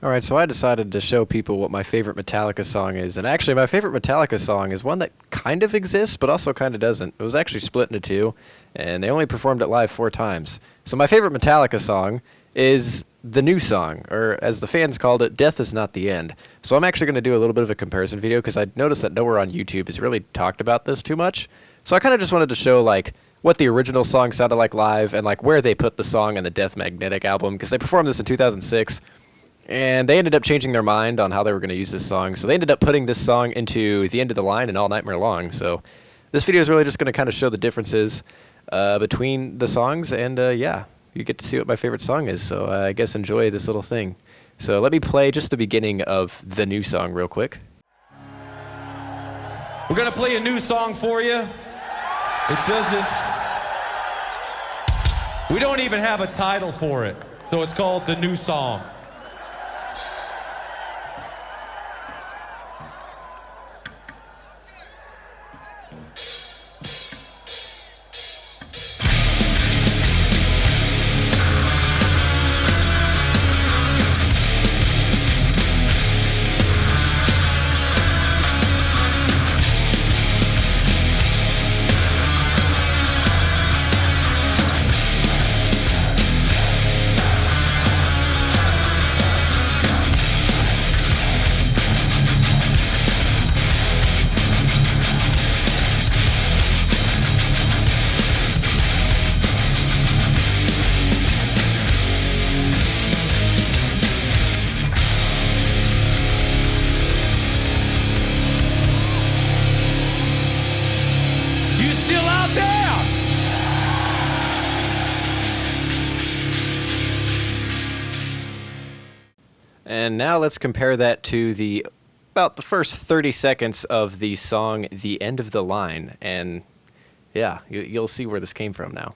Alright, so I decided to show people what my favorite Metallica song is, and actually my favorite Metallica song is one that kind of exists, but also kind of doesn't. It was actually split into two, and they only performed it live 4 times. So my favorite Metallica song is the new song, or as the fans called it, Death Is Not the End. So I'm actually going to do a little bit of a comparison video, because I noticed that nowhere on YouTube has really talked about this too much. So I kind of just wanted to show, like, what the original song sounded like live, and like where they put the song in the Death Magnetic album, because they performed this in 2006. And they ended up changing their mind on how they were going to use this song. So they ended up putting this song into The End of the Line and All Nightmare Long. So this video is really just going to kind of show the differences between the songs. And yeah, you get to see what my favorite song is. So I guess enjoy this little thing. So let me play just the beginning of the new song real quick. We're going to play a new song for you. It doesn't... We don't even have a title for it. So it's called The New Song. And now let's compare that to about the first 30 seconds of the song The End of the Line. And yeah, you'll see where this came from now.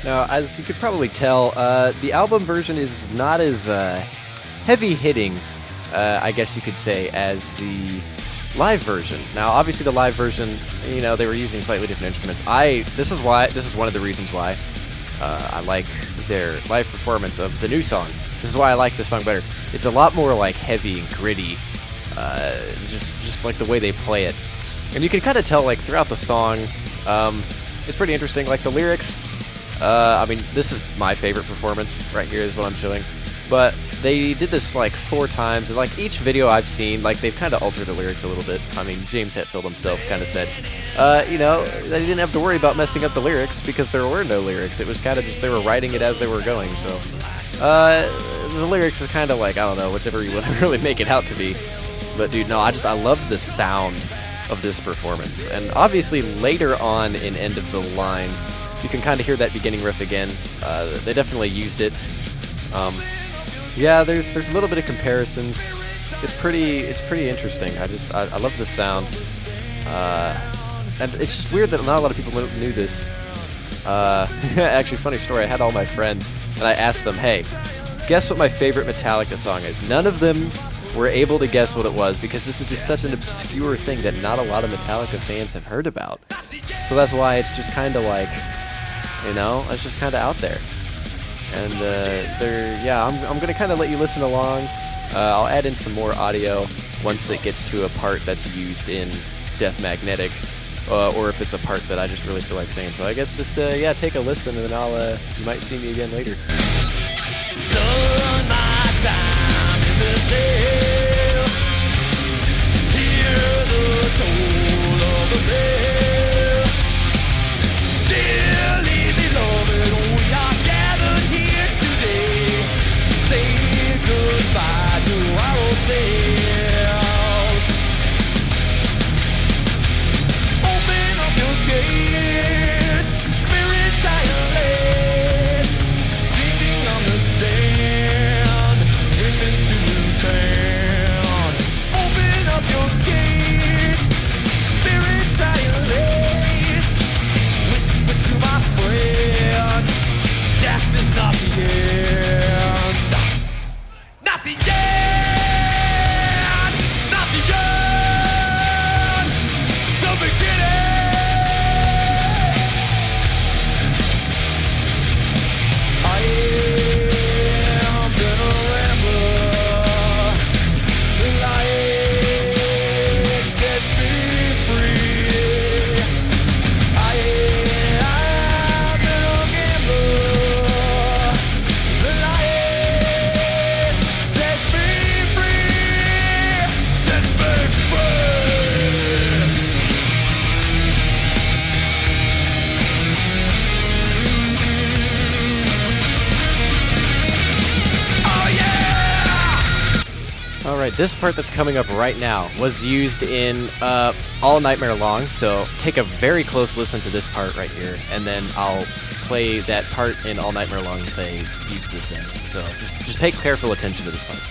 Now, as you could probably tell, the album version is not as heavy-hitting, I guess you could say, as the live version. Now, obviously, the live version, you know, they were using slightly different instruments. This is one of the reasons why I like their live performance of the new song. This is why I like this song better. It's a lot more like heavy and gritty, just like the way they play it. And you can kind of tell, like, throughout the song, it's pretty interesting. Like, the lyrics. I mean, this is my favorite performance right here is what I'm showing. But they did this like 4 times, and like each video I've seen, like they've kind of altered the lyrics a little bit. I mean, James Hetfield himself kind of said, you know, that he didn't have to worry about messing up the lyrics because there were no lyrics. It was kind of just they were writing it as they were going. So the lyrics is kind of like, I don't know, whichever you want to really make it out to be. But dude, no, I love the sound of this performance. And obviously later on in End of the Line, you can kind of hear that beginning riff again. They definitely used it. Yeah, there's a little bit of comparisons. It's pretty interesting. I love the sound. And it's just weird that not a lot of people knew this. Actually, funny story. I had all my friends, and I asked them, "Hey, guess what my favorite Metallica song is?" None of them were able to guess what it was because this is just such an obscure thing that not a lot of Metallica fans have heard about. So that's why it's just kind of like, you know, it's just kind of out there. And yeah, I'm gonna kind of let you listen along. I'll add in some more audio once it gets to a part that's used in Death Magnetic, or if it's a part that I just really feel like saying. So I guess just yeah, take a listen, and then you might see me again later. Done my time in the cell. Hear the toll of the bell. Dearly beloved, we are gathered here today to say sails. Open up your gates, spirit dilate, leaning on the sand, whip into his hand. Open up your gates, spirit dilate, whisper to my friend, death is not the end. Not the end! Not the end! It's the beginning! I am gonna ramble. The light sets me free. I am gonna gamble. The light sets me free. Sets me free. Oh yeah! All right, this part that's coming up right now was used in All Nightmare Long, so take a very close listen to this part right here, and then I'll play that part in All Nightmare Long that they used this in. So just pay careful attention to this part.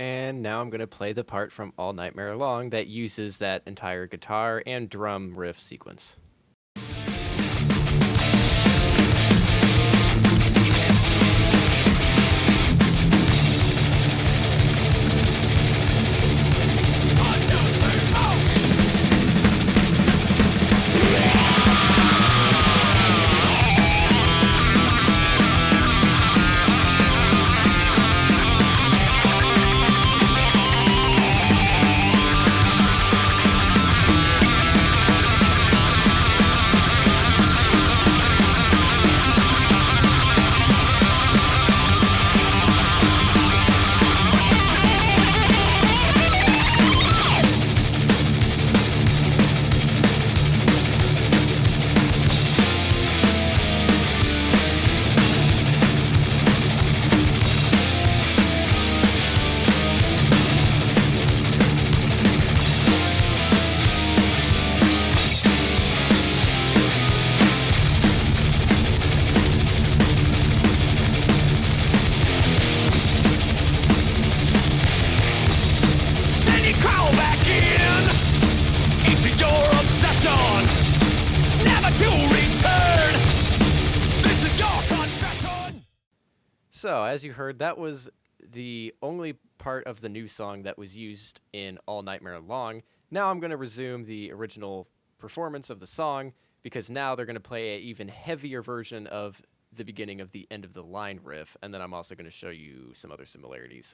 And now I'm going to play the part from All Nightmare Long that uses that entire guitar and drum riff sequence. So, as you heard, that was the only part of the new song that was used in All Nightmare Long. Now I'm going to resume the original performance of the song, because now they're going to play an even heavier version of the beginning of the end of the line riff, and then I'm also going to show you some other similarities.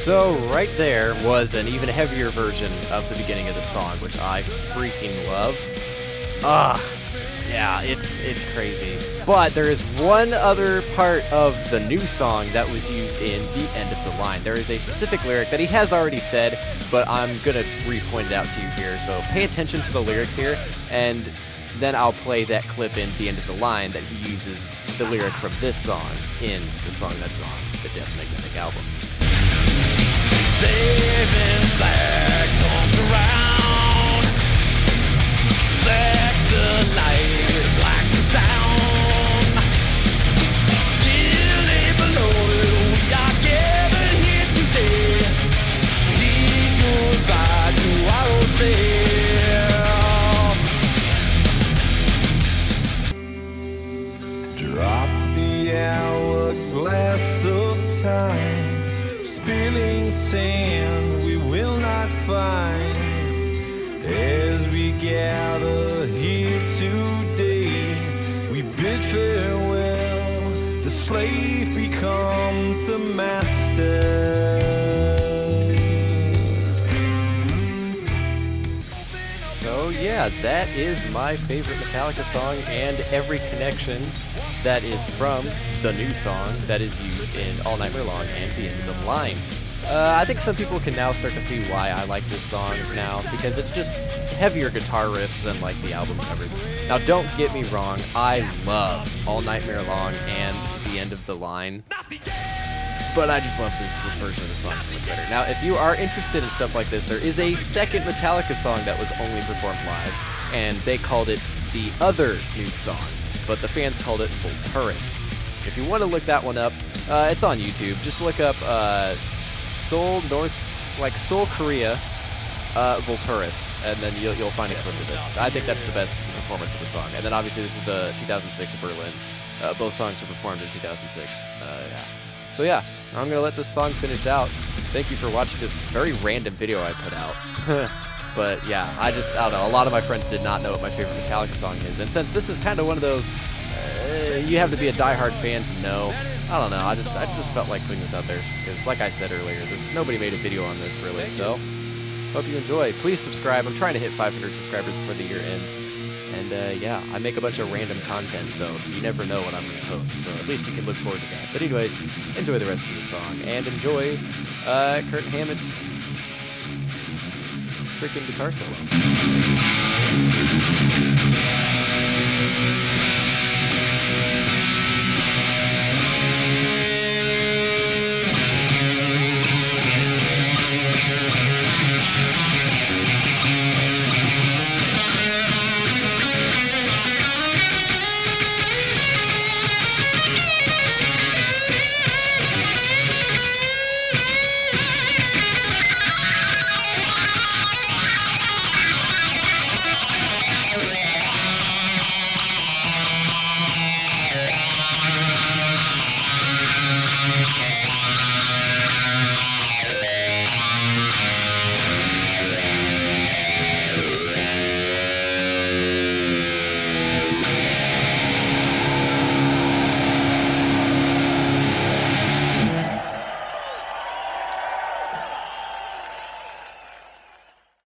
So right there was an even heavier version of the beginning of the song, which I freaking love. Yeah, it's crazy. But there is one other part of the new song that was used in the end of the line. There is a specific lyric that he has already said, but I'm gonna re-point it out to you here. So pay attention to the lyrics here, and then I'll play that clip in the end of the line that he uses the lyric from this song in the song that's on the Death Magnetic album. Living black comes around. Black's the light, black's the sound. Dearly beloved, we are gathered here today. Bid goodbye to our old selves. Drop the hourglass of time. Spilling sand we will not find as we gather here today. We bid farewell, the slave becomes the master. So yeah, that is my favorite Metallica song, and every connection that is from the new song that is used in All Nightmare Long and the end of the line. I think some people can now start to see why I like this song now, because it's just heavier guitar riffs than like the album covers. Now don't get me wrong, I love All Nightmare Long and the end of the line, but I just love this version of the song so much better. Now if you are interested in stuff like this, there is a second Metallica song that was only performed live, and they called it the other new song, but the fans called it Vulturous. If you want to look that one up, it's on YouTube. Just look up Seoul Korea Vulturous, and then you'll find a clip of it. I think that's the best performance of the song. And then obviously this is the 2006 Berlin. Both songs were performed in 2006. Yeah. So yeah, I'm gonna let this song finish out. Thank you for watching this very random video I put out. But yeah, I don't know. A lot of my friends did not know what my favorite Metallica song is, and since this is kind of one of those, you have to be a diehard fan to know. I don't know. I just felt like putting this out there because, like I said earlier, nobody made a video on this really. So hope you enjoy. Please subscribe. I'm trying to hit 500 subscribers before the year ends. And yeah, I make a bunch of random content, so you never know what I'm going to post. So at least you can look forward to that. But anyways, enjoy the rest of the song and enjoy Kurt Hammett's freaking guitar solo.